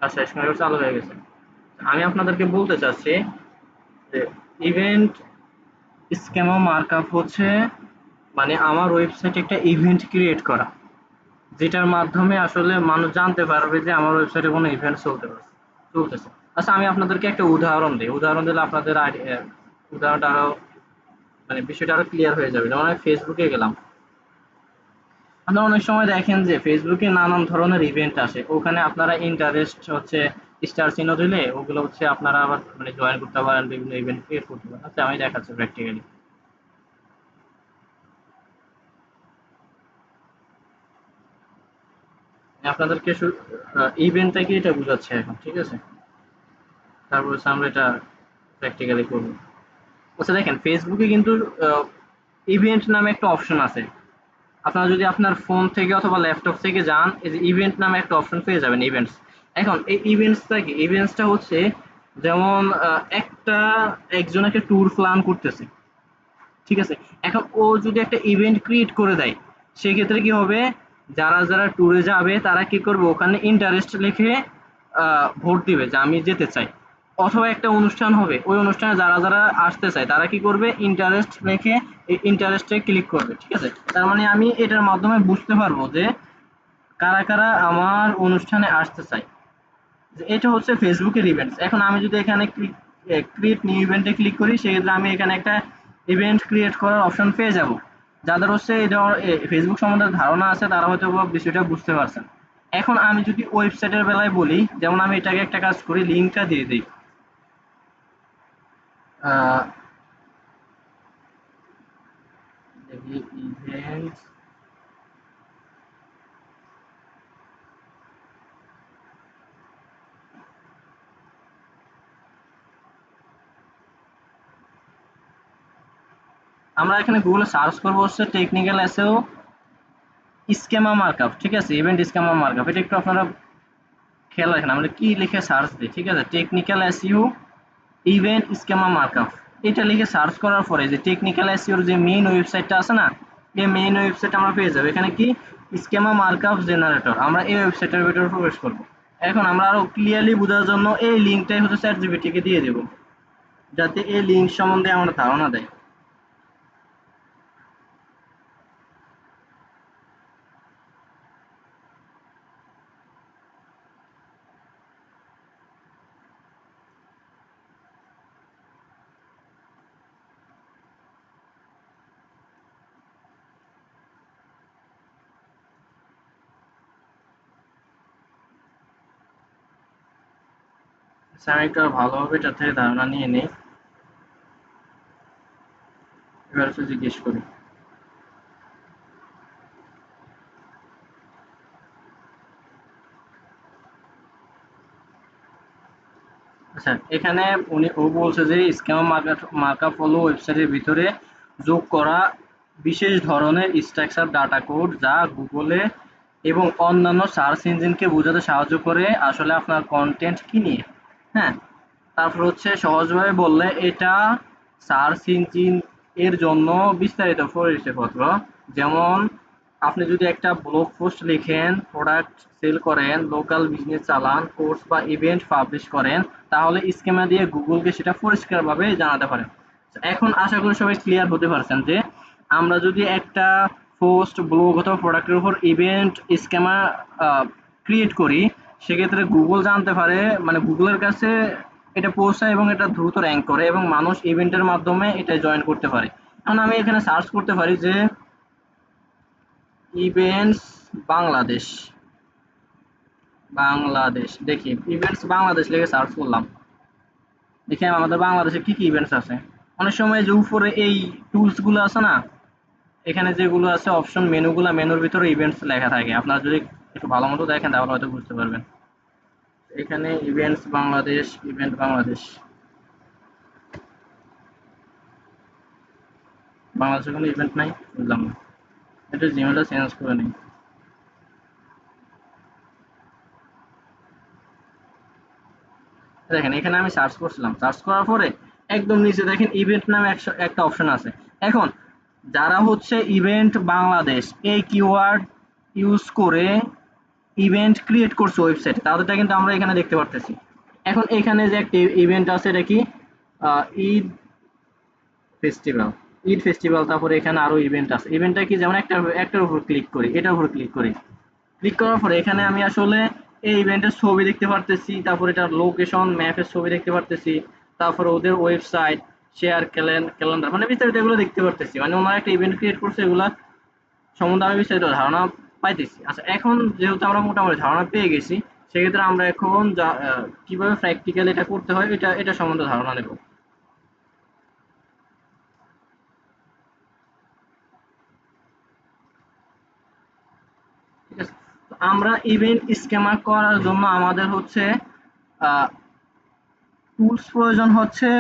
আচ্ছা, স্ক্রিন চালু হয়ে গেছে। আমি আপনাদেরকে বলতে চাচ্ছি যে ইভেন্ট স্কেমা মার্কআপ হচ্ছে মানে আমার ওয়েবসাইটে একটা ইভেন্ট ক্রিয়েট করা, যেটার মাধ্যমে আসলে মানুষ জানতে পারবে যে আমার ওয়েবসাইটে কোনো ইভেন্ট চলতেছে। আচ্ছা, আমি আপনাদেরকে একটা উদাহরণ দিই। উদাহরণ দিলে আপনাদের উদাহরণটা আরো মানে বিষয়টা আরো ক্লিয়ার হয়ে যাবে। যেমন আমি ফেসবুকে গেলাম। আপনারা অনেক সময় দেখেন যে ফেসবুকে নানান ধরনের ইভেন্ট আসে। ওখানে আপনারা ইন্টারেস্ট হচ্ছে স্টার চিহ্ন দিলে ওগুলো হচ্ছে আপনারা আবার মানে জয়েন করতে পারেন, বিভিন্ন ইভেন্ট ক্রিয়েট করতে পারেন। আচ্ছা, আমি দেখাচ্ছি প্র্যাকটিক্যালি। আপনাদেরকে ইভেন্টটা কি এটা বুঝাচ্ছে এখন, ঠিক আছে? তারপর হচ্ছে আমরা এটা প্র্যাকটিক্যালি করবো। আচ্ছা দেখেন, ফেসবুকে কিন্তু ইভেন্ট নামে একটা অপশন আছে। আপনারা যদি আপনার ফোন থেকে অথবা ল্যাপটপ থেকে যান, এই যে ইভেন্ট নামে একটা অপশন পেয়ে যাবেন, ইভেন্টস। এখন এই ইভেন্টসটা কি? ইভেন্টসটা হচ্ছে যেমন একটা একজন একটা ট্যুর প্ল্যান করতেছে, ঠিক আছে? এখন ও যদি একটা ইভেন্ট ক্রিয়েট করে দেয়, সেক্ষেত্রে কি হবে? যারা যারা ট্যুরে যাবে তারা কি করবে? ওখানে ইন্টারেস্ট লিখে ভোট দিবে যে আমি যেতে চাই। অথবা একটা অনুষ্ঠান হবে, ওই অনুষ্ঠানে যারা যারা আসতে চায় তারা কি করবে? ইন্টারেস্ট লিখে এই ইন্টারেস্টে ক্লিক করবে, ঠিক আছে? তার মানে আমি এটার মাধ্যমে বুঝতে পারবো যে কারা কারা আমার অনুষ্ঠানে আসতে চায়। যে এটা হচ্ছে ফেসবুকের ইভেন্টস। এখন আমি যদি এখানে ক্রিয়েট নিউ ইভেন্টে ক্লিক করি, সেক্ষেত্রে আমি এখানে একটা ইভেন্ট ক্রিয়েট করার অপশন পেয়ে যাব। যাদের হচ্ছে এটা ফেসবুক সম্বন্ধে ধারণা আছে তারা হয়তো বা বিষয়টা বুঝতে পারছেন। এখন আমি যদি ওয়েবসাইটের বেলায় বলি, যেমন আমি এটাকে একটা কাজ করি, লিঙ্কটা দিয়ে দিই। আহ, দেখি ইভেন্টস। আমরা এখানে গুগলে সার্চ করবো হচ্ছে টেকনিক্যাল এসেও স্কেমা মার্কআপ, ঠিক আছে? ইভেন্ট স্কেমা মার্কআপ, এটা একটু আপনারা খেয়াল রাখেন আমরা কি লিখে সার্চ দিই, ঠিক আছে? Technical SEO event schema markup, এটা লিখে সার্চ করার পরে যে টেকনিক্যাল এসইওর যে মেইন ওয়েবসাইটটা আছে না, এই মেইন ওয়েবসাইট আমরা পেয়ে যাবো। এখানে কি? স্কেমা মার্কআপ জেনারেটর, আমরা এই ওয়েবসাইটের ভিতরে প্রবেশ করব। এখন আমরা আরো ক্লিয়ারলি বোঝার জন্য এই লিঙ্কটাই হচ্ছে চ্যাট জিপিটিকে দিয়ে দেবো, যাতে এই লিঙ্ক সম্বন্ধে আমরা ধারণা দেয়। স্যার একটু আর ভালোভাবে এটা থেকে ধারণা নিয়ে নেই, এবার হচ্ছে জিজ্ঞেস করি। আচ্ছা, এখানে ও বলছে যে স্কিমা মার্কআপ হলো ওয়েবসাইটের ভিতরে যোগ করা বিশেষ ধরনের স্ট্রাকচার ডাটা কোড যা গুগলে এবং অন্যান্য সার্চ ইঞ্জিনকে বোঝাতে সাহায্য করে আসলে আপনার কন্টেন্ট কি নিয়ে। হ্যাঁ, তারপর হচ্ছে সহজভাবে বললে এটা সার্চ ইঞ্জিন এর জন্য বিস্তারিত পরিচয়পত্র। যেমন আপনি যদি একটা ব্লগ পোস্ট লিখেন, প্রোডাক্ট সেল করেন, লোকাল বিজনেস চালান, কোর্স বা ইভেন্ট পাবলিশ করেন, তাহলে স্কিমা দিয়ে গুগলকে সেটা পরিষ্কারভাবে জানাতে পারেন। এখন আশা করি সবাই ক্লিয়ার হতে পারছেন যে আমরা যদি একটা পোস্ট, ব্লগ অথবা প্রোডাক্টের উপর ইভেন্ট স্কিমা ক্রিয়েট করি, সেক্ষেত্রে গুগল জানতে পারে, মানে গুগলের কাছে এটা পৌঁছায় এবং এটা দ্রুত র্যাঙ্ক করে এবং মানুষ ইভেন্টের মাধ্যমে এটা জয়েন করতে পারে। এখন আমি এখানে সার্চ করতে পারি যে ইভেন্টস বাংলাদেশ। বাংলাদেশ দেখি, ইভেন্টস বাংলাদেশ লিখে সার্চ করলাম। দেখি আমাদের বাংলাদেশে কি কি ইভেন্টস আছে। অনেক সময় যে উপরে এই টুলস গুলো আছে না, এখানে যেগুলো আছে অপশন মেনুগুলা, মেনুর ভিতরে ইভেন্টস লেখা থাকে। আপনারা যদি একটু ভালো মতো দেখেন তাহলে হয়তো বুঝতে পারবেন। এখানে ইভেন্টস বাংলাদেশ, ইভেন্ট বাংলাদেশ। বাংলাদেশে কোনো ইভেন্ট নাই, বুঝলাম না। এটা জিমেলটা চেঞ্জ করে নিই। দেখেন এখানে আমি সার্চ করছিলাম, সার্চ করার পরে একদম নিচে দেখেন ইভেন্ট নামে একটা অপশন আছে। এখন যারা হচ্ছে ইভেন্ট বাংলাদেশ এই কিওয়ার্ড ইউজ করে ইভেন্ট ক্রিয়েট করছে ওয়েবসাইটে তাদেরটা কিন্তু আমরা এখানে দেখতে পারতেছি। এখন এখানে যে একটা ইভেন্ট আছে এটা কি ঈদ ফেস্টিভ্যাল, ঈদ ফেস্টিভ্যাল, তারপরে এখানে আরো ইভেন্ট আছে। ইভেন্টটা কি, যেমন একটার উপর ক্লিক করি, এটার উপর ক্লিক করি, ক্লিক করার পরে এখানে আমি আসলে এই ইভেন্টের ছবি দেখতে পারতেছি, তারপর এটার লোকেশন ম্যাপের ছবি দেখতে পারতেছি, তারপর ওদের ওয়েবসাইট, শেয়ার ক্যালেন্ডার, মানে বিস্তারিত এগুলো দেখতে পারতেছি। মানে ওনারা একটা ইভেন্ট ক্রিয়েট করছে, এগুলা সম্বন্ধে আমি বিস্তারিত ধারণা পাইতেছি। আচ্ছা, এখন যেহেতু আমরা মোটামুটি ধারণা পেয়ে গেছি, সেক্ষেত্রে আমরা এখন কিভাবে প্র্যাকটিক্যালি এটা করতে হয় এটা সম্বন্ধে ধারণা নেব। ঠিক আছে, তো আমরা ইভেন্ট স্কেমা করার জন্য আমাদের হচ্ছে টুলস প্রয়োজন হচ্ছে।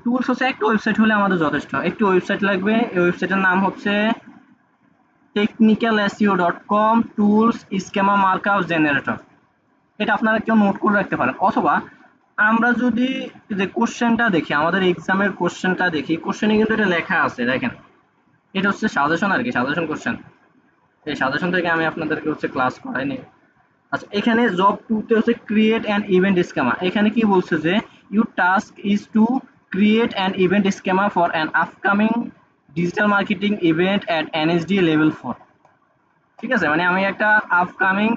টুলস হচ্ছে একটা ওয়েবসাইট হলে আমাদের যথেষ্ট। একটি ওয়েবসাইট লাগবে, এই ওয়েবসাইটের নাম হচ্ছে technicalseo.com tools schema markup generator. এটা আপনারা কেউ নোট করে রাখতে পারেন, অথবা আমরা যদি যে কোশ্চেনটা দেখি, আমাদের এক্সামের কোশ্চেনটা দেখি, কোশ্চেনে কিন্তু এটা লেখা আছে, দেখেন এটা হচ্ছে সাজেশন আর কি, সাজেশন কোশ্চেন। এই সাজেশন থেকে আমি আপনাদেরকে হচ্ছে ক্লাস করাইনি। আচ্ছা, এখানে জব 2 তে হচ্ছে ক্রিয়েট অ্যান ইভেন্ট স্কেমা। এখানে কি বলছে যে your task is to create an event schema for an upcoming digital marketing event at NSD level 4। ঠিক আছে, মানে আমি একটা আপকামিং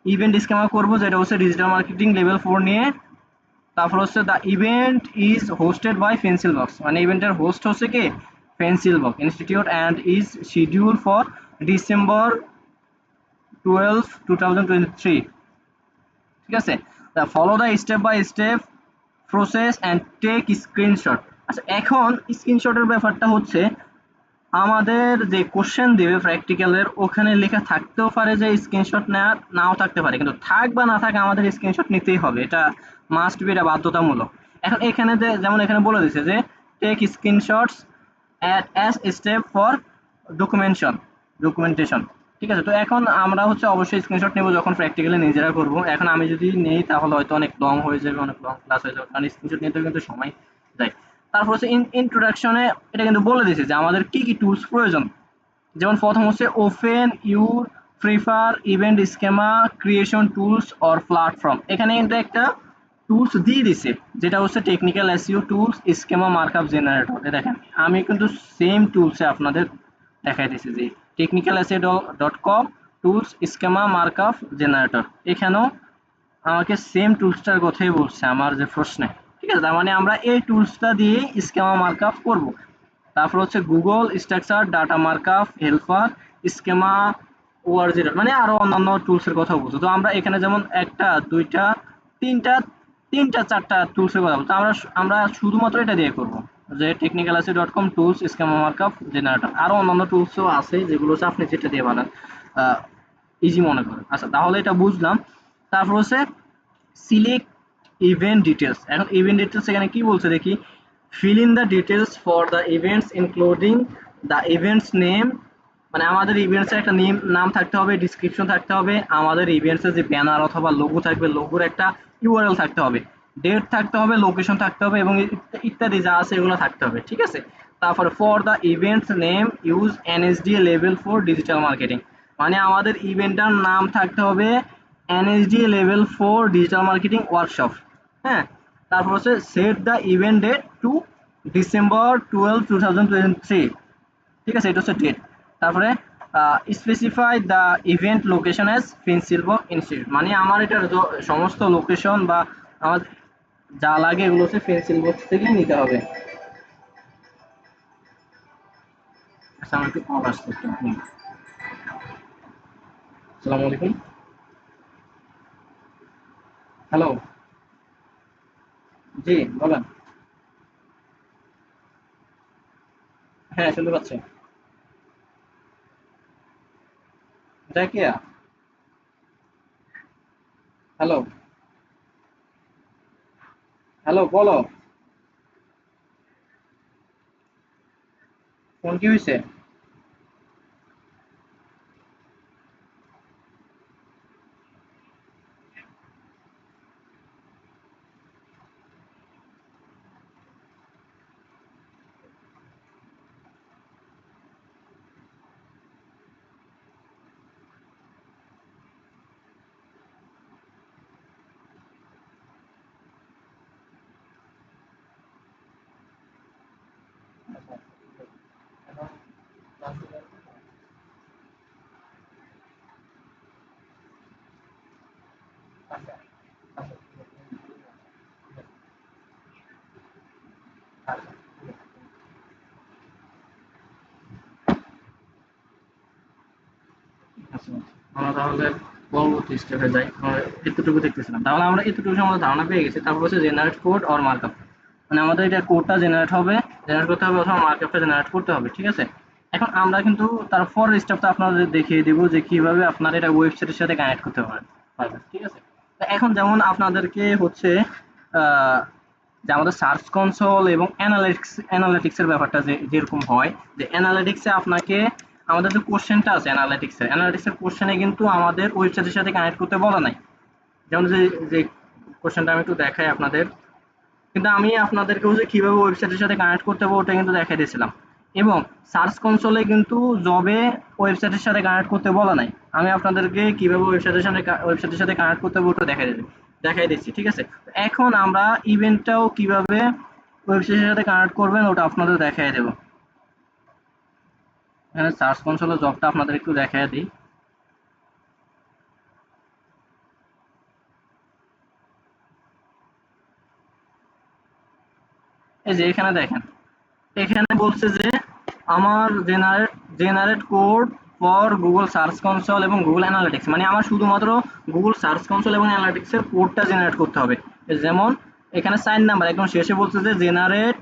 ইভেন্ট স্কেমা করব যেটা হচ্ছে ডিজিটাল মার্কেটিং লেভেল 4 নিয়ে। তারপর হচ্ছে the event is hosted by pencil box, মানে ইভেন্টের হোস্ট হচ্ছে কি pencil box institute and is schedule for December 12, 2023। ঠিক আছে, follow the step by step process and take screenshot. আচ্ছা, এখন স্ক্রিনশটের ব্যাপারটা হচ্ছে আমাদের যে কোশ্চেন দেবে প্র্যাকটিক্যালের, ওখানে লেখা থাকতেও পারে যে স্ক্রিনশট নেওয়া, নাও থাকতে পারে, কিন্তু থাক বা না থাক আমাদের স্ক্রিনশট নিতেই হবে, এটা মাস্ট বি, এটা বাধ্যতামূলক। এখন এখানে যে যেমন এখানে বলে দিচ্ছে যে take screenshots as step for documentation. ঠিক আছে, তো এখন আমরা হচ্ছে অবশ্যই স্ক্রিনশট নেব যখন প্র্যাকটিক্যালি নিজেরা করব। এখন আমি যদি নেই তাহলে হয়তো অনেক লং হয়ে যাবে, অনেক লং ক্লাস হয়ে যাবে, কারণ স্ক্রিনশট নিতেও কিন্তু সময় যায়। তারপর হচ্ছে ইন্ট্রোডাকশনে এটা কিন্তু বলে দিয়েছে যে আমাদের কি কি টুলস প্রয়োজন। যেমন প্রথম হচ্ছে open your prefer event schema creation tools or platform. এখানে কিন্তু একটা টুলস দিয়ে দিছে যেটা হচ্ছে technical SEO tools schema markup generator. দেখেন আমি কিন্তু সেম টুলসে আপনাদের দেখাই দিছি যে technical SEO dot com tools schema markup generator. এখানেও আমাকে সেম টুলসটার কথাই বলছে আমার যে প্রশ্নে। ঠিক আছে, তার মানে আমরা এই টুলসটা দিয়ে স্কেমা মার্কআপ করব। তারপর হচ্ছে Google structure data markup helper schema ORG, মানে আরো অন্যান্য টুলসের কথা বলছো। তো আমরা এখানে যেমন একটা দুইটা তিনটা তিনটা চারটা টুলসের কথা বলতো, আমরা আমরা শুধুমাত্র এটা দিয়ে করব, যে technicalsc.com tools schema markup generator. আরো অন্যান্য টুলসও আছে যেগুলো হচ্ছে আপনি যেটা দিয়ে বানান ইজি মনে করেন। আচ্ছা, তাহলে এটা বুঝলাম। তারপর হচ্ছে সিলেক্ট ইভেন্ট ডিটেলস। এখন ইভেন্ট ডিটেলস এখানে কি বলছে দেখি, fill in the details for the events including the events name, মানে আমাদের ইভেন্টস এর একটা নাম থাকতে হবে, ডেসক্রিপশন থাকতে হবে, আমাদের ইভেন্টস এর যে ব্যানার অথবা লোগো থাকবে, লোগোর একটা ইউআরএল থাকতে হবে, ডেট থাকতে হবে, লোকেশন থাকতে হবে, এবং ইত্যাদি যা আছে এগুলো থাকতে হবে। ঠিক আছে, তারপরে for the events name use NSD level for digital marketing, মানে আমাদের ইভেন্টটার নাম থাকতে হবে NSD level 4 digital marketing workshop. হ্যাঁ, তারপর হচ্ছে set the event date to December 12, 2023। ঠিক আছে, এটা হচ্ছে ডেট। তারপরে specify the event location as pencil box institute, মানে আমার এটার সমস্ত লোকেশন বা আমার যা লাগে এগুলো হচ্ছে পেন্সিল বক্স থেকে নিতে হবে। আচ্ছা, আমার একটু কল আসছে একটু। আসসালামু আলাইকুম। হ্যালো। জি, বলেন। হ্যাঁ, শুনতে পাচ্ছি। জাকিয়া, হ্যালো। হ্যালো, বলো। ফোন কি হয়েছে? আমরা তাহলে পরবর্তী স্টেপে যাই। আমরা এতটুকু দেখতেছিলাম, তাহলে আমরা এতটুকু আমাদের ধারণা পেয়ে গেছি। তারপর হচ্ছে জেনারেট কোড অর মার্কআপ, মানে আমাদের এটা কোডটা জেনারেট হবে, জেনারেট করতে হবে অথবা মার্কআপটা জেনারেট করতে হবে, ঠিক আছে। এখন আমরা কিন্তু তারপর স্টেপটা আপনাদের দেখিয়ে দিব যে কিভাবে আপনারা এটা ওয়েবসাইটের সাথে কানেক্ট করতে পারবেন, ঠিক আছে। তো এখন যেমন আপনাদেরকে হচ্ছে আহ, যে আমাদের সার্চ কনসোল এবং অ্যানালিটিক্সের ব্যাপারটা যেরকম হয়, যে অ্যানালিটিক্সে আপনাকে আমাদের যে কোশ্চেনটা আছে অ্যানালিটিক্সের কোশ্চেনে কিন্তু আমাদের ওয়েবসাইটের সাথে কানেক্ট করতে বলা নাই। যেমন যে যে কোশ্চেনটা আমি একটু দেখাই আপনাদের, কিন্তু আমি আপনাদেরকে হচ্ছে কিভাবে ওয়েবসাইটের সাথে কানেক্ট করতে হবে ওটা কিন্তু দেখাই দিয়েছিলাম। এবং সার্চ কনসোলে কিন্তু জবে ওয়েবসাইটের সাথে কানেক্ট করতে বলা নাই, আমি আপনাদেরকে কিভাবে ওয়েবসাইটের সাথে কানেক্ট করতে হবে ওটা দেখাই দিচ্ছি, ঠিক আছে। এখন আমরা ইভেন্টটাও কিভাবে ওয়েবসাইটের সাথে কানেক্ট করবেন ওটা আপনাদের দেখাই দেবো। এখানে সার্চ কনসোলের জবটা আপনাদের একটু দেখাই দিই। এই যে এখানে দেখেন, এখানে বলছে যে আমার generate code for Google search console এবং গুগল অ্যানালিটিক্স, মানে আমার শুধুমাত্র গুগল সার্চ কনসোল এবং অ্যানালিটিক্স এর কোডটা জেনারেট করতে হবে। যেমন এখানে সাইন নাম্বার একদম শেষে বলছে যে generate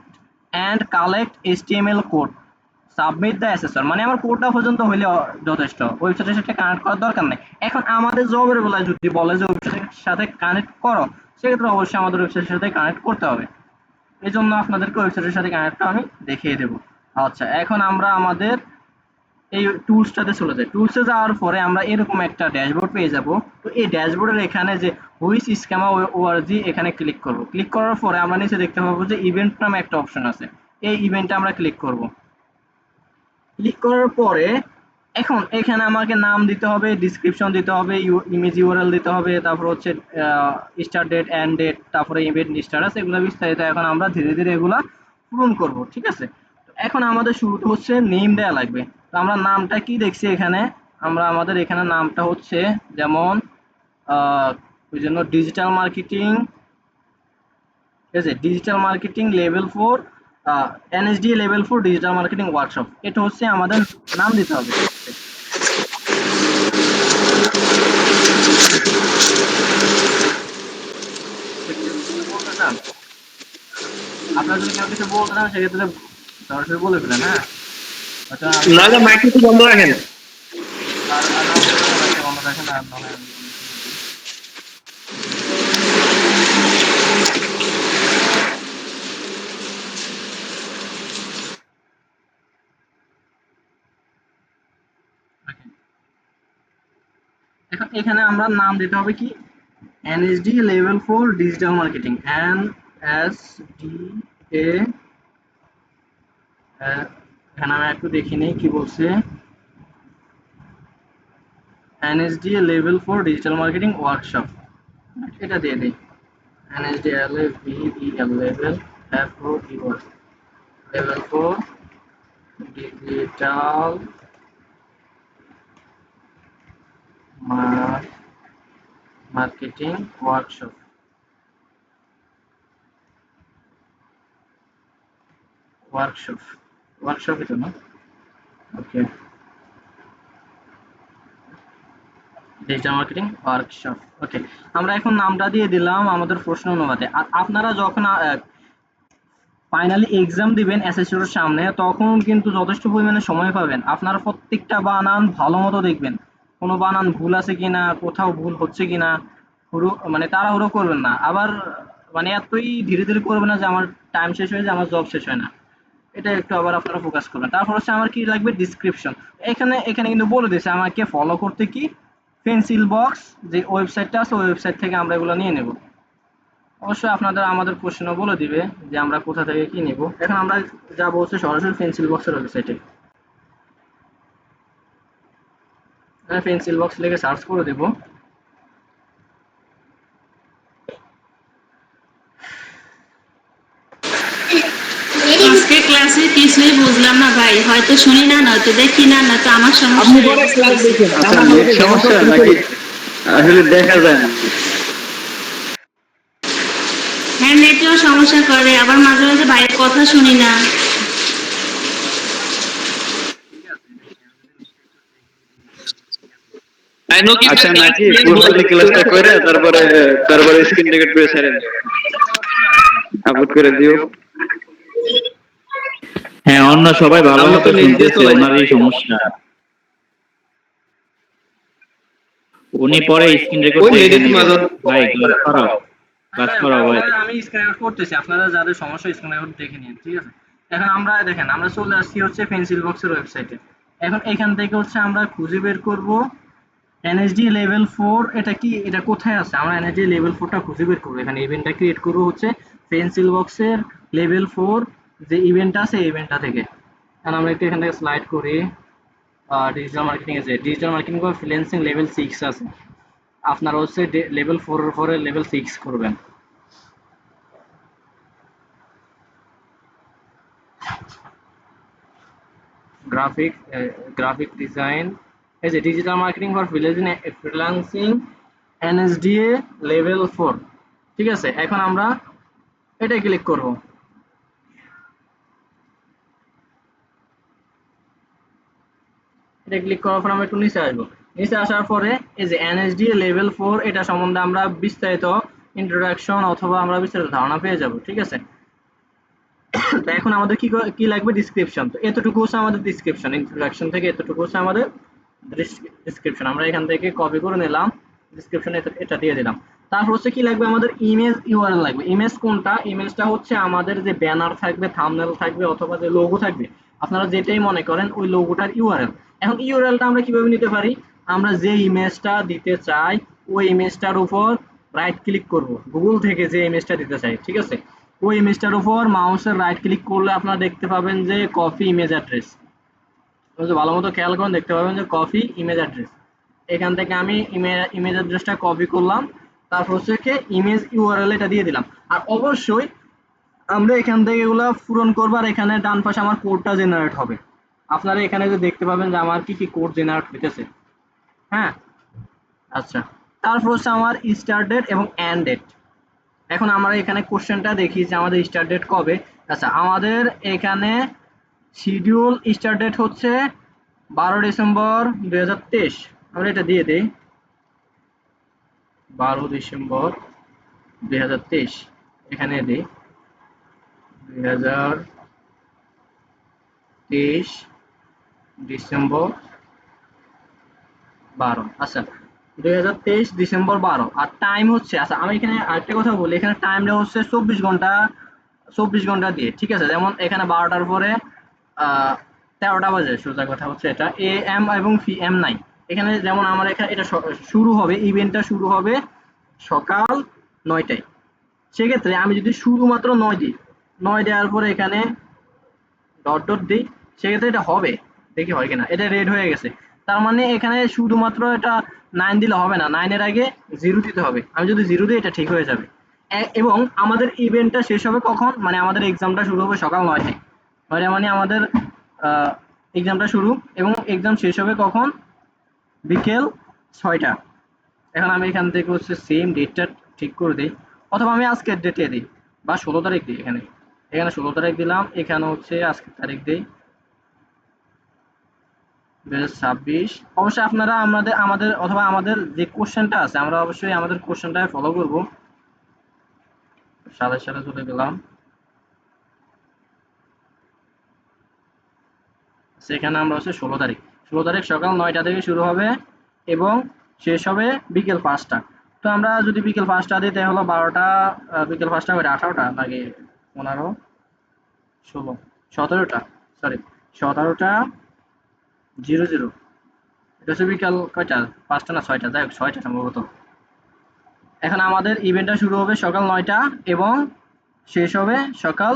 and collect HTML code, submit the assessor, মানে আমার কোডটা পর্যন্ত হইলে যথেষ্ট, ওয়েবসাইটের সাথে কানেক্ট করার দরকার নেই। এখন আমাদের জবের বেলায় যদি বলে যে ওয়েবসাইটের সাথে কানেক্ট করো, সেক্ষেত্রে অবশ্যই আমাদের ওয়েবসাইটের সাথে কানেক্ট করতে হবে। এই জন্য আপনাদেরকে ওয়েবসাইটের সাথে কানেক্টটা আমি দেখিয়ে দেবো। আচ্ছা, এখন আমরা আমাদের এই টুলসটাতে চলে যাই। টুলসে যাওয়ার পরে আমরা এরকম একটা ড্যাশবোর্ড পেয়ে যাব। তো এই ড্যাশবোর্ডের এখানে যে হুইচ স্ক্যামা ওআরজি এখানে ক্লিক করব। ক্লিক করার পরে আমরা নিচে দেখতে পাবো যে ইভেন্ট নামে একটা অপশন আছে, এই ইভেন্টে আমরা ক্লিক করব। ক্লিক করার পরে এখন এখানে আমাকে নাম দিতে হবে, ডিসক্রিপশন দিতে হবে, ইমেজ ইউআরএল দিতে হবে, তারপর হচ্ছে স্টার্ট ডেট, এন্ড ডেট, তারপরে ইভেন্ট স্ট্যাটাস, এগুলো বিস্তারিত এখন আমরা ধীরে ধীরে এগুলা পূরণ করব, ঠিক আছে। তো এখন আমাদের শুরুতে হচ্ছে নেম দেয়া লাগবে। তো আমরা নামটা কি দেখছি এখানে, আমরা আমাদের এখানে নামটা হচ্ছে যেমন ওই জন্য ডিজিটাল মার্কেটিং, ঠিক আছে, digital marketing level 4, NSD level 4 digital marketing workshop, এটা হচ্ছে আমাদের নাম দিতে হবে, ঠিক আছে। বলতে চান, আপনার যদি কেউ কিছু বলতে চান সেক্ষেত্রে সরাসরি বলে ফেলেন, হ্যাঁ। হয়তো আমি না না, মাইক একটু বন্ধ রাখেন। আর না বলতে পারছি বন্ধ রাখেন, আর নয় আমি রাখেন। এখন এখানে আমরা নাম দিতে হবে কি, NSD level 4 digital marketing, NSD এ, এখানে আমি একটু দেখি নেই কি বলছে, NSD level 4 digital marketing workshop, এটা দিয়ে দিই। NSD L level F O D level 4 digital marketing workshop, workshop ওয়ার্কশপই তো না, okay, digital marketing workshop, okay. আমরা এখন নামটা দিয়ে দিলাম আমাদের প্রশ্ন অনুপাতে। আর আপনারা যখন ফাইনালি এক্সাম দিবেন এসএসসির সামনে, তখন কিন্তু যথেষ্ট পরিমাণে সময় পাবেন। আপনারা প্রত্যেকটা বানান ভালো মতো দেখবেন, কোনো বানান ভুল আছে কিনা, কোথাও ভুল হচ্ছে কিনা, মানে তাড়াহুড়ো করবেন না। আবার মানে এতই ধীরে ধীরে করবেন না যে আমার টাইম শেষ হয়ে যায়, আমার জব শেষ হয় না, এটা একটু আবার আপনারা ফোকাস করবেন। তারপর হচ্ছে আমার কি লাগবে, ডিসক্রিপশন। এখানে এখানে কিন্তু বলে দিয়েছে আমাকে ফলো করতে কি, পেন্সিল বক্স যে ওয়েবসাইটটা আছে ওই ওয়েবসাইট থেকে আমরা এগুলো নিয়ে নেব। অবশ্যই আপনাদের আমাদের কোশ্চেনও বলে দিবে যে আমরা কোথা থেকে কি নিব। এখন আমরা যা বলছে সরাসরি পেন্সিল বক্সের ওয়েবসাইটে, পেন্সিল বক্স লিখে সার্চ করে দেব। আজকে ক্লাসে কিছুই বুঝলাম না ভাই, হয়তো শুনি না, নয়তো দেখি না, নয়তো আমার আপনি সমস্যার পরে ক্লাস বুঝতেছি। দেখেন, আচ্ছা, আমার নেট কাছে যেমন সমস্যা সব নাকি কিছু আসলে দেখা যায় না? হ্যাঁ, নেটেও সমস্যা করে, আবার মাঝে মাঝে ভাইয়ের কথা শুনি না। আচ্ছা নাকি পুরো ক্লাসটা করে তারপরে তারপরে স্ক্রিন রেকর্ড করে ছেড়ে আপলোড করে দিও। হ্যাঁ, অন্য সবাই ভালো আমি মতো তো নেট দিয়ে শুনতেছে, চলাই ওনারই সমস্যা। উনি পরে স্ক্রিন রেকর্ড ওই দেখে নেট নেবেন। মাঝে ভাই ক্লাস করাও, ক্লাস হ্যাঁ করাও ভাই। আমি স্ক্রিন রেকর্ড করতেছি, আপনারা যাদের সমস্যা স্ক্রিন রেকর্ড দেখে নিন, ঠিক আছে। এখন আমরা দেখেন আমরা চলে আসছি হচ্ছে পেন্সিল বক্সের ওয়েবসাইটে। এখন এখান থেকে হচ্ছে আমরা খুঁজে বের করব এনএসডি লেভেল 4 এটা কি, এটা কোথায় আছে। আমরা এনএসডি লেভেল 4টা খুঁজে বের করব। এখানে ইভেন্টটা ক্রিয়েট করব হচ্ছে পেন্সিল বক্সের লেভেল 4 যে ইভেন্টটা আছে এই ইভেন্টটা থেকে। এখন আমরা একটু এখান থেকে স্লাইড করি। ডিজিটাল মার্কেটিং আছে, ডিজিটাল মার্কেটিং বা ফ্রিল্যান্সিং লেভেল 6 আছে। আপনারা হচ্ছে লেভেল 4 এর পরে লেভেল 6 করবেন। গ্রাফিক গ্রাফিক ডিজাইন, এই যে digital marketing for freelancing NSDA level 4, ঠিক আছে। এখন আমরা এটা ক্লিক করব। এটা ক্লিক করার পর আমরা একটু নিচে আসবো। নিচে আসার পরে এই যে এনএসডি লেভেল 4 এটা সম্বন্ধে আমরা বিস্তারিত ইন্ট্রোডাকশন অথবা আমরা বিস্তারিত ধারণা পেয়ে যাব, ঠিক আছে। তো এখন আমাদের কি লাগবে, ডিসক্রিপশন। তো এতটুকু হচ্ছে আমাদের ডিসক্রিপশন, ইন্ট্রোডাকশন থেকে এতটুকু হচ্ছে আমাদের ডিসক্রিপশন। আমরা এখান থেকে কপি করে নিলাম, ডিসক্রিপশনে এটা দিয়ে দিলাম। তারপর হচ্ছে কি লাগবে, আমাদের ইমেজ ইউআরএল লাগবে। ইমেজ কোনটা, ইমেজটা হচ্ছে আমাদের যে ব্যানার থাকবে, থাম্বনেল থাকবে অথবা যে লোগো থাকবে, আপনারা যেটাই মনে করেন ওই লোগোটার ইউআরএল। এখন ইউআরএলটা আমরা কিভাবে নিতে পারি, আমরা যে ইমেজটা দিতে চাই ওই ইমেজটার উপর রাইট ক্লিক করব, গুগল থেকে যে ইমেজটা দিতে চাই, ঠিক আছে। ওই ইমেজটার উপর মাউসের রাইট ক্লিক করলে আপনারা দেখতে পাবেন যে কপি ইমেজ অ্যাড্রেস। ভালো মতো খেয়াল করুন, দেখতে পাবেন যে কপি ইমেজ অ্যাড্রেস। এখান থেকে আমি ইমেজ অ্যাড্রেসটা কপি করলাম, তারপর হচ্ছে কি ইমেজ ইউআরএল এটা দিয়ে দিলাম। আর অবশ্যই আমরা এখান থেকে এগুলা পূরণ করবো। আর এখানে ডান পাশে আমার কোডটা জেনারেট হবে। আপনারা এখানে যে দেখতে পাবেন যে আমার কি কি কোড জেনারেট হইতেছে। হ্যাঁ, আচ্ছা। তারপর হচ্ছে আমার স্টার্ট ডেট এবং এন্ড ডেট। এখন আমরা এখানে কোশ্চেনটা দেখি যে আমাদের স্টার্ট ডেট কবে। আচ্ছা, আমাদের এখানে শিডিউল স্টার্ট ডেট হচ্ছে 12 ডিসেম্বর 2023। আমরা এটা দিয়ে দিই 12 ডিসেম্বর 2023, এখানে দিই 2023 ডিসেম্বর 12। আচ্ছা, 2023 ডিসেম্বর 12। আর টাইম হচ্ছে, আচ্ছা আমি এখানে আরেকটা কথা বলি, এখানে টাইমটা হচ্ছে 24 ঘন্টা, 24 ঘন্টা দিয়ে, ঠিক আছে। যেমন এখানে 12টার পরে 13টা বাজে, সোজা কথা হচ্ছে এটা এ এম এবং পিএম নাই। এখানে যেমন আমার এখানে এটা শুরু হবে, ইভেন্টটা শুরু হবে সকাল 9টায়। সেক্ষেত্রে আমি যদি শুধুমাত্র 9 দিই, 9 দেওয়ার পরে এখানে ডট ডট দিই, সেক্ষেত্রে এটা হবে। দেখি হয় কিনা, এটা রেড হয়ে গেছে। তার মানে এখানে শুধুমাত্র এটা 9 দিলে হবে না, 9 এর আগে 0 দিতে হবে। আমি যদি 0 দিই এটা ঠিক হয়ে যাবে। এবং আমাদের ইভেন্টটা শেষ হবে কখন, মানে আমাদের এক্সামটা শুরু হবে সকাল 9টায়। 9টায় মানে আমাদের এক্সামটা শুরু, এবং এক্সাম শেষ হবে কখন, বিকেল 6টা। এখন আমি এখান থেকে হচ্ছে সেম ডেটটা ঠিক করে দিই, অথবা আমি আজকের ডেটে দিই বা 16 তারিখ দিই। এখানে এখানে 16 তারিখ দিলাম, এখানে হচ্ছে আজকের তারিখ দিই 2026। অবশ্যই আপনারা আমাদের আমাদের অথবা আমাদের যে কোশ্চেনটা আছে আমরা অবশ্যই আমাদের কোশ্চেনটা ফলো করব। সালের সালে চলে গেলাম, সেখানে আমরা হচ্ছে 16 তারিখ। 16 তারিখ সকাল 9টা থেকে শুরু হবে এবং শেষ হবে বিকেল 5টা। তো আমরা যদি বিকেল 5টা দিই তাহলে 12টা, বিকেল 5টা করে 18টা লাগে, 15, 16, 17টা, সরি 17টা 00। এটা হচ্ছে বিকাল কয়টা, 5টা না 6টা, যাই হোক 6টা সম্ভবত। এখন আমাদের ইভেন্টটা শুরু হবে সকাল 9টা এবং শেষ হবে সকাল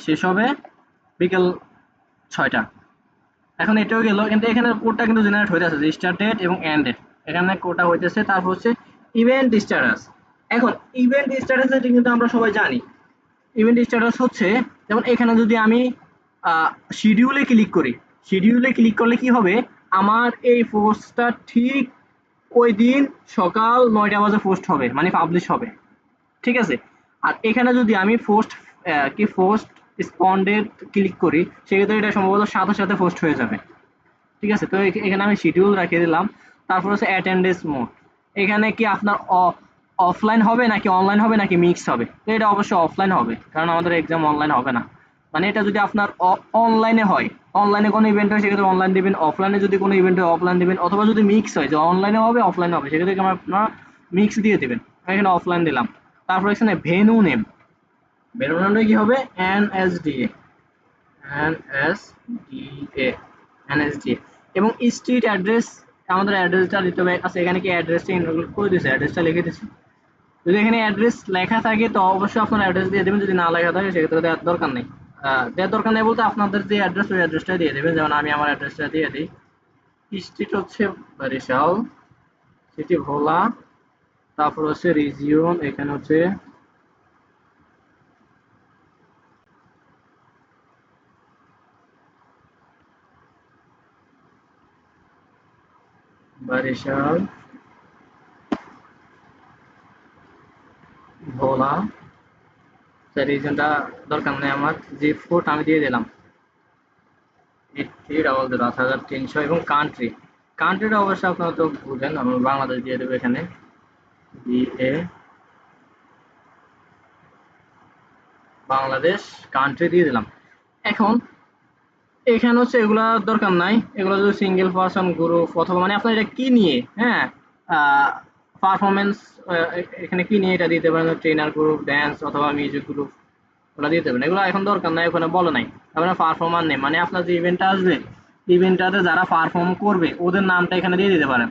শেষ হবে বিকেল 6টা। এখন এটাও গেল, কিন্তু এখানে কোডটা কিন্তু জেনারেট হইতেছে যে স্টার্ট ডেট এবং এন্ড ডেট, এখানে কোডটা হইতেছে। তারপর হচ্ছে ইভেন্ট স্ট্যাটাস। এখন ইভেন্ট স্ট্যাটাস এটা কিন্তু আমরা সবাই জানি। ইভেন্ট স্ট্যাটাস হচ্ছে, যেমন এখানে যদি আমি শিডিউলে ক্লিক করি, শিডিউলে ক্লিক করলে কি হবে, আমার এই পোস্টটা ঠিক ওই দিন সকাল 9টা বাজে পোস্ট হবে, মানে পাবলিশ হবে, ঠিক আছে। আর এখানে যদি আমি পোস্ট স্পন্ডেড ক্লিক করি, সেক্ষেত্রে এটা সম্ভবত সাথে সাথে পোস্ট হয়ে যাবে, ঠিক আছে। তো এখানে আমি শিডিউল রাখিয়ে দিলাম। তারপর হচ্ছে অ্যাটেন্ডেন্স মোড, এখানে কি আপনার অফলাইন হবে নাকি অনলাইন হবে নাকি মিক্স হবে? তো এটা অবশ্যই অফলাইন হবে, কারণ আমাদের এক্সাম অনলাইন হবে না। মানে এটা যদি আপনার অনলাইনে হয়, অনলাইনে কোনো ইভেন্ট হয় সেক্ষেত্রে অনলাইন দিবেন, অফলাইনে যদি কোনো ইভেন্ট হয় অফলাইন দিবেন, অথবা যদি মিক্স হয় যে অনলাইনে হবে অফলাইনে হবে সেক্ষেত্রে আপনারা মিক্স দিয়ে দিবেন। আমি এখানে অফলাইন দিলাম। তারপর এখানে ভেন্যু নেম, ভেন্যু নেমটা কি হবে? NSDA, NSDA, NSDA. এবং স্ট্রিট অ্যাড্রেস, আমাদের অ্যাড্রেসটা দিতে হবে। আচ্ছা এখানে কি অ্যাড্রেসটা ইনক্লুড করে দিয়েছে? অ্যাড্রেসটা লিখে দিচ্ছি। যদি এখানে অ্যাড্রেস লেখা থাকে তো অবশ্যই আপনার অ্যাড্রেস দিয়ে দেবেন, যদি না লেখা থাকে সেক্ষেত্রে দেওয়ার দরকার নেই। দেওয়ার দরকার নেই বলতে আপনাদের যে অ্যাড্রেস ওই অ্যাড্রেসটা দিয়ে দেবেন। যেমন আমি আমার অ্যাড্রেসটা দিয়ে দিই। স্ট্রিট হচ্ছে বরিশাল, সিটি ভোলা, তারপর হচ্ছে রিজিয়ন এখানে হচ্ছে বরিশাল, ভোলা। রিজনটা দরকার নেই আমার। জিপ কোড আমি দিয়ে দিলাম 8300, এবং কান্ট্রি, কান্ট্রিটা অবশ্যই আপনারা তো বুঝেন, আমি বাংলাদেশ দিয়ে দেবো এখানে, বিএ বাংলাদেশ, কান্ট্রি দিয়ে দিলাম। এখন এখানে হচ্ছে এগুলা দরকার নাই, এগুলো যদি সিঙ্গেল পারসন গ্রুপ অথবা মানে আপনার এটা কি নিয়ে, হ্যাঁ, পারফরমেন্স, এখানে কি নিয়ে এটা দিতে পারেন, ট্রেনার গ্রুপ, ড্যান্স অথবা মিউজিক গ্রুপ, ওগুলো দিতে পারেন। এগুলো এখন দরকার নাই, ওখানে বলে নাই। তারপরে পারফর্মার নেম, মানে আপনার যে ইভেন্টটা আসবে ইভেন্টটাতে যারা পারফর্ম করবে ওদের নামটা এখানে দিয়ে দিতে পারেন।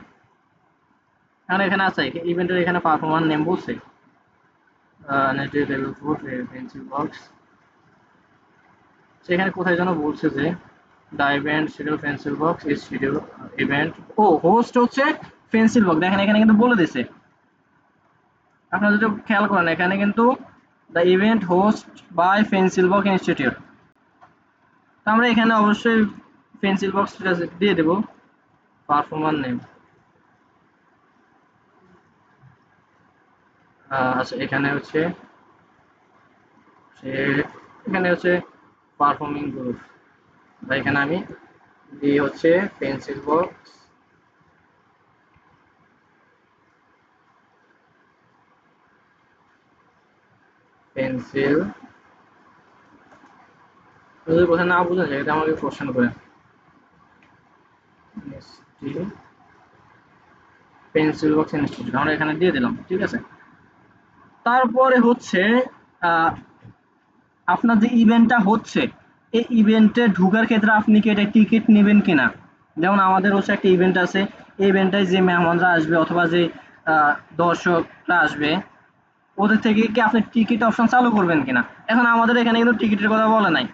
কারণ এখানে আছে ইভেন্টের এখানে পারফর্মার নেম বলছে, পেন্সিল বক্স, সেখানে কোথায় যেন বলছে যে the event schedule pencil box is schedule event. ও হোস্ট হচ্ছে পেন্সিল বক্স, দেখেন এখানে কিন্তু বলে দিছে। আপনারা যদি খেয়াল করেন এখানে কিন্তু the event host by pencil box institute. তো আমরা এখানে অবশ্যই পেন্সিল বক্স দিয়ে দেব পারফর্মার নেম। আচ্ছা এখানে হচ্ছে সে, এখানে হচ্ছে পারফর্মিং গ্রুপ, বা এখানে আমি দিয়ে হচ্ছে পেন্সিল বক্স, পেন্সিল, যদি কোথায় না বুঝেন সেটা আমাকে কোশ্চেন করেন। পেন্সিল বক্স ইনস্টিটিউট আমরা এখানে দিয়ে দিলাম, ঠিক আছে। তারপরে হচ্ছে আহ, আপনার যে ইভেন্টটা হচ্ছে এই ইভেন্টে ঢোকার ক্ষেত্রে আপনি কি এটা টিকিট নেবেন কিনা? যেমন আমাদের হচ্ছে একটা ইভেন্ট আছে, এই ইভেন্টে যে মেহমানরা আসবে অথবা যে দর্শকরা আসবে ওদের থেকে কি আপনি টিকিট অপশন চালু করবেন কিনা? এখন আমাদের এখানে কিন্তু টিকিটের কথা বলে নাই,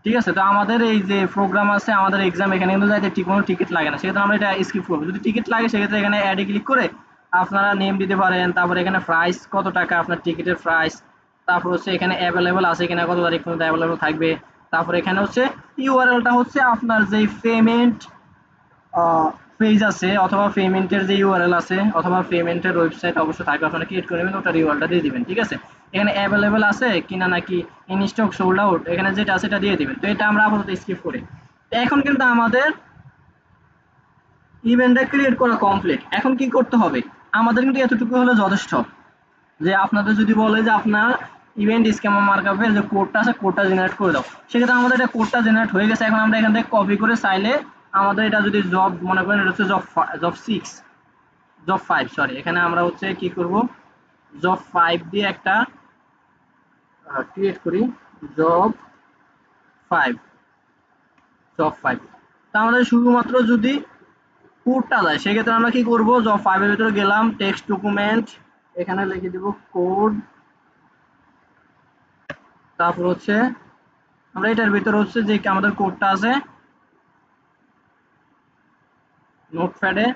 ঠিক আছে। তো আমাদের এই যে প্রোগ্রাম আছে, আমাদের এক্সাম, এখানে কিন্তু যাইতে কোনো টিকিট লাগে না, সেক্ষেত্রে আমরা এটা স্কিপ করবো। যদি টিকিট লাগে সেক্ষেত্রে এখানে অ্যাডে ক্লিক করে আপনারা নেম দিতে পারেন, তারপরে এখানে প্রাইস কত টাকা আপনার টিকিটের প্রাইস, তারপর হচ্ছে এখানে অ্যাভেলেবল আছে কিনা, কত তারিখ পর্যন্ত অ্যাভেলেবল থাকবে, তারপর এখানে হচ্ছে ইউআরএলটা হচ্ছে আপনার যে পেমেন্ট পেজ আছে অথবা পেমেন্টের যে ইউআরএল আছে অথবা পেমেন্টের ওয়েবসাইট অবশ্যই থাকবে, আপনারা ক্রিয়েট করে নেবেন, ওটার ইউআরএলটা দিয়ে দিবেন, ঠিক আছে। এখানে অ্যাভেলেবল আছে কিনা নাকি ইন স্টক সোল্ড আউট, এখানে যেটা আছে এটা দিয়ে দিবেন। তো এটা আমরা আপাতত স্কিপ করি। তো এখন কিন্তু আমাদের ইভেন্টটা ক্রিয়েট করা কমপ্লিট। এখন কি করতে হবে? আমাদের কিন্তু এতটুকু হলে যথেষ্ট। যে আপনাদের যদি বলে যে আপনার ইভেন্ট স্ক্যামার মার্কআপের যে কোডটা আছে কোডটা জেনারেট করে দাও, সেক্ষেত্রে আমাদের এটা কোডটা জেনারেট হয়ে গেছে। এখন আমরা এখান থেকে কপি করে চাইলে আমাদের এটা যদি জব মনে করেন, এটা হচ্ছে জব 6, জব 5 সরি, এখানে আমরা হচ্ছে কি করব, জব 5 দিয়ে একটা ক্রিয়েট করি, জব 5, জব 5। তা আমাদের শুধুমাত্র যদি কোডটা যায় সেক্ষেত্রে আমরা কি করব, জব 5 এর ভিতরে গেলাম, টেক্সট ডকুমেন্ট, এখানে লিখে দিব কোড, তারপর হচ্ছে আমরা এটার ভিতরে হচ্ছে যে আমাদের কোডটা আছে নোটপ্যাডে,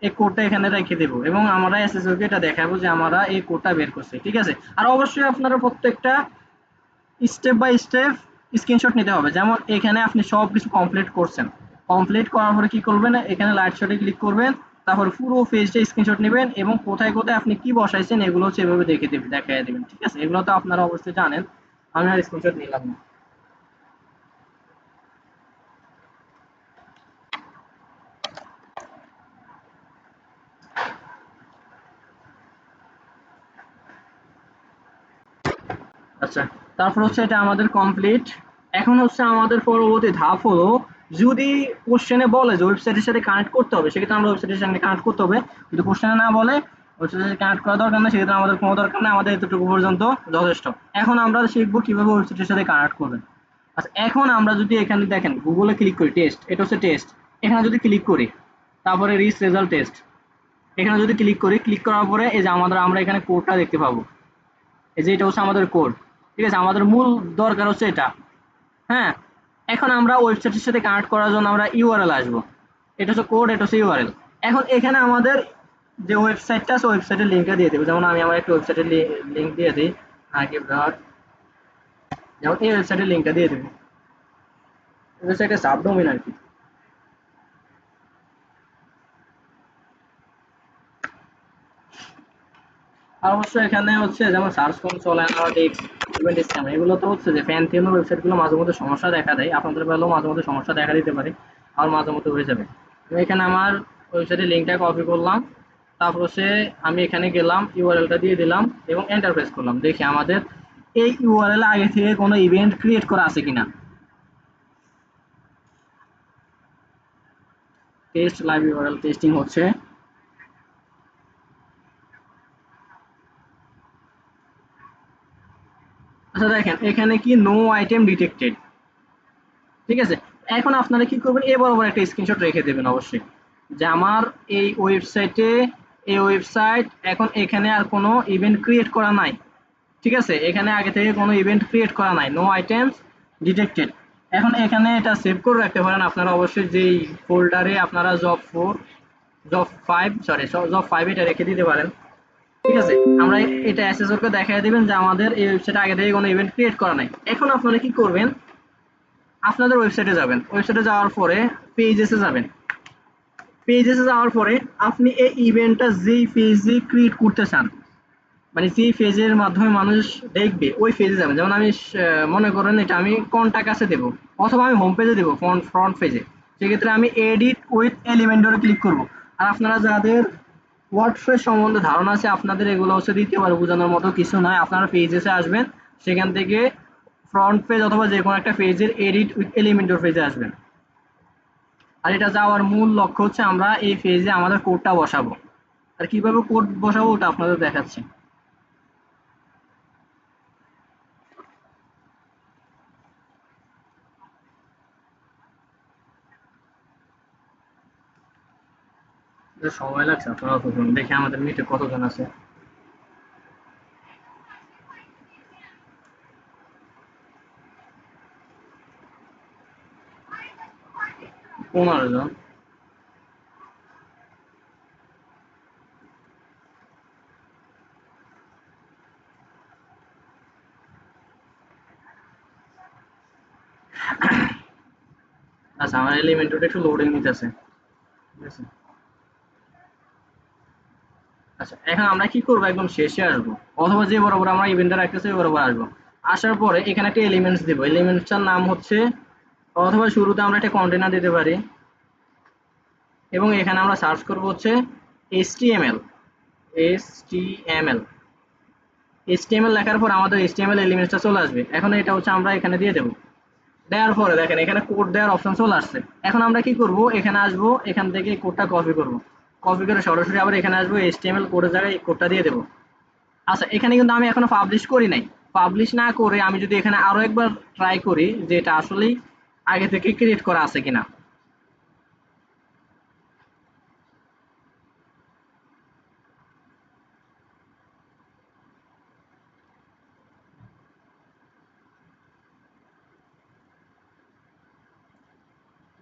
এই কোডটা এখানে রেখে দেব এবং আমরা এসএসও কে এটা দেখাবো যে আমরা এই কোডটা বের করছি, ঠিক আছে। আর অবশ্যই আপনারা প্রত্যেকটা স্টেপ বাই স্টেপ স্ক্রিনশট নিতে হবে। যেমন এখানে আপনি সব কিছু কমপ্লিট করছেন, কমপ্লিট করার পরে কি করবেন, এখানে লাইট শটে ক্লিক করবেন, তারপর পুরো পেজটা স্ক্রিনশট নেবেন এবং কোথায় কোথায় আপনি কি বসাইছেন এগুলো হচ্ছে এভাবে দেখাই দিবেন, ঠিক আছে। এগুলো তো আপনারা অবশ্যই জানেন, আমি আর স্ক্রিনশট নিলাম না। আচ্ছা, তারপর হচ্ছে এটা আমাদের কমপ্লিট। এখন হচ্ছে আমাদের পরবর্তী ধাপ হলো, যদি কোশ্চেনে বলে যে ওয়েবসাইটের সাথে কানেক্ট করতে হবে, সেক্ষেত্রে আমরা ওয়েবসাইটের সাথে কানেক্ট করতে হবে। যদি কোশ্চেনে না বলে ওয়েবসাইটের সাথে কানেক্ট করা দরকার না, সেক্ষেত্রে আমাদের কোনো দরকার নেই, আমাদের এতটুকু পর্যন্ত যথেষ্ট। এখন আমরা শিখবো কিভাবে ওয়েবসাইটের সাথে কানেক্ট করবেন। আচ্ছা, এখন আমরা যদি এখানে দেখেন গুগলে ক্লিক করি, টেস্ট, এটা হচ্ছে টেস্ট, এখানে যদি ক্লিক করি, তারপরে রিচ রেজাল্ট টেস্ট, এখানে যদি ক্লিক করি, ক্লিক করার পরে এই যে আমরা এখানে কোডটা দেখতে পাবো, এই যে এটা হচ্ছে আমাদের কোড। ঠিক আছে, আমাদের মূল দরকার হচ্ছে এটা। হ্যাঁ, এখন আমরা ওয়েবসাইটের সাথে কানেক্ট করার জন্য আমরা ইউআরএল আসবো। এটা হচ্ছে কোড, এটা হচ্ছে ইউআরএল। এখন এখানে আমাদের যে ওয়েবসাইটটা আছে ওয়েবসাইটের লিঙ্কটা দিয়ে দেবো। যেমন আমি আমার একটা ওয়েবসাইটের লিঙ্ক দিয়ে দিই, আগে ব্রাউজ, যেমন এই ওয়েবসাইটের লিঙ্কটা দিয়ে দেবো। ওয়েবসাইটের সাবডোমেইন আর কি। আর অবশ্যই এখানে হচ্ছে যেমন search console, analytics, event scam, এগুলো তো হচ্ছে যে ফ্যান থিমের ওয়েবসাইটগুলো মাঝে মধ্যে সমস্যা দেখা দেয়, আপনাদের বেলাও মাঝে মধ্যে সমস্যা দেখা দিতে পারে, আর মাঝে মধ্যে হয়ে যাবে। তো এখানে আমার ওয়েবসাইটের লিঙ্কটা কপি করলাম, তারপর হচ্ছে আমি এখানে গেলাম, ইউআরএলটা দিয়ে দিলাম এবং এন্টার প্রেস করলাম। দেখি আমাদের এই ইউআরএল আগে থেকে কোনো ইভেন্ট ক্রিয়েট করা আছে কিনা। টেস্ট লাইভ ইউআরএল টেস্টিং হচ্ছে। আচ্ছা দেখেন এখানে কি নো আইটেম ডিটেক্টেড। ঠিক আছে, এখন আপনারা কি করবেন, এ বরাবর একটা স্ক্রিনশট রেখে দেবেন অবশ্যই, যে আমার এই ওয়েবসাইটে, এই ওয়েবসাইট এখন এখানে আর কোনো ইভেন্ট ক্রিয়েট করা নাই। ঠিক আছে, এখানে আগে থেকে কোনো ইভেন্ট ক্রিয়েট করা নাই, নো আইটেমস ডিটেক্টেড। এখন এখানে এটা সেভ করে রাখতে পারেন আপনারা অবশ্যই, যেই ফোল্ডারে আপনারা জব 5 এটা রেখে দিতে পারেন। ঠিক আছে, আমরা এটা অ্যাসেসরকে দেখাই দিবেন যে আমাদের এই ওয়েবসাইটে আগে থেকে কোনো ইভেন্ট ক্রিয়েট করা নাই। এখন আপনারা কি করবেন, আপনাদের ওয়েবসাইটে যাবেন, ওয়েবসাইটে যাওয়ার পরে পেজেসে যাবেন, পেজেসে যাওয়ার পরে আপনি এই ইভেন্টটা যেই পেজে ক্রিয়েট করতে চান, মানে যেই পেজের মাধ্যমে মানুষ দেখবে ওই পেজে যাবেন। যেমন আমি মনে করেন এটা আমি কন্টাক্ট দেবো, অথবা আমি হোম পেজে দেবো, ফ্রন্ট পেজে, সেক্ষেত্রে আমি এডিট উইথ এলিমেন্টরে ক্লিক করব। আর আপনারা যাদের ওয়ার্ডপ্রেস সম্বন্ধে ধারণা আছে, আপনাদের এগুলো হচ্ছে দ্বিতীয়বার বোঝানোর মতো কিছু নয়। আপনারা পেজেসে আসবেন, সেখান থেকে ফ্রন্ট পেজ অথবা যে কোনো একটা পেজের এডিট উইথ এলিমেন্টর পেজে আসবেন। আর এটা যাওয়ার মূল লক্ষ্য হচ্ছে আমরা এই পেজে আমাদের কোডটা বসাবো। আর কিভাবে কোড বসাবো ওটা আপনাদের দেখাচ্ছি। এটা সময় লাগছে, আপনারা কতজন দেখে আমাদের মিটে কতজন আছে। 15 জন। আচ্ছা, আমার এলিমেন্টটা একটু লোডিং নিতেছে। ঠিক আছে, আচ্ছা এখন আমরা কি করবো, একদম শেষে আসবো, অথবা যে বরাবর আমরা ইভেন্টটা রাখতেছি ওই বরাবর আসবো। আসার পরে এখানে একটা এলিমেন্টস দেবো, এলিমেন্টসটার নাম হচ্ছে, অথবা শুরুতে আমরা একটা কন্টেনার দিতে পারি, এবং এখানে আমরা সার্চ করব হচ্ছে HTML। HTML HTML লেখার পর আমাদের HTML এলিমেন্টসটা চলে আসবে। এখন এটা হচ্ছে আমরা এখানে দিয়ে দেবো, দেওয়ার পরে দেখেন এখানে কোড দেওয়ার অপশন চলে আসছে। এখন আমরা কি করব, এখানে আসবো, এখান থেকে কোডটা কপি করব, কপি করে সরাসরি আবার এখানে আসবো, HTML কোডের জায়গায় এই কোডটা দিয়ে দেবো। আচ্ছা, এখানে কিন্তু আমি এখনো পাবলিশ করি নাই। পাবলিশ না করে আমি যদি এখানে আরো একবার ট্রাই করি যে এটা আসলেই আগে থেকে ক্রিয়েট করা আছে কিনা।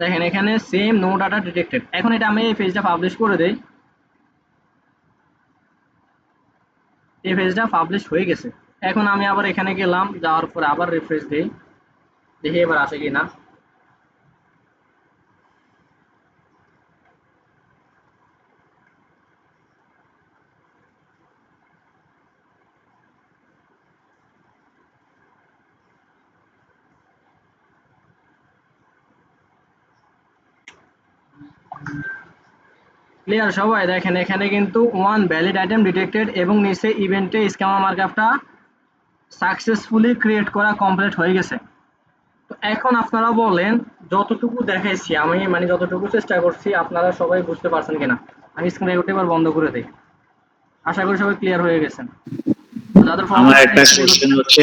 দেখেন এখানে সেম নো ডাটা ডিটেক্টেড। এখন এটা আমি এই পেজটা পাবলিশ করে দেই, এই পেজটা পাবলিশ হয়ে গেছে। এখন আমি আবার এখানে গেলাম, যাওয়ার পরে আবার রিফ্রেশ দিই, দেখি এবার আসে কিনা। ক্লিয়ার সবাই? দেখেন এখানে কিন্তু ওয়ান ভ্যালিড আইটেম ডিটেক্টেড এবং নিচে ইভেন্টে স্ক্যামার মার্কআপটা সাকসেসফুলি ক্রিয়েট করা কমপ্লিট হয়ে গেছে। তো এখন আপনারা বলেন, যতটুকু দেখাইছি আমি, মানে যতটুকু চেষ্টা করছি, আপনারা সবাই বুঝতে পারছেন কিনা? আমি স্ক্রিন রেকর্ডটা এবার বন্ধ করে দেই। আশা করি সবাই ক্লিয়ার হয়ে গেছেন। যাদের আমার প্রবলেম একটা কোশ্চেন হচ্ছে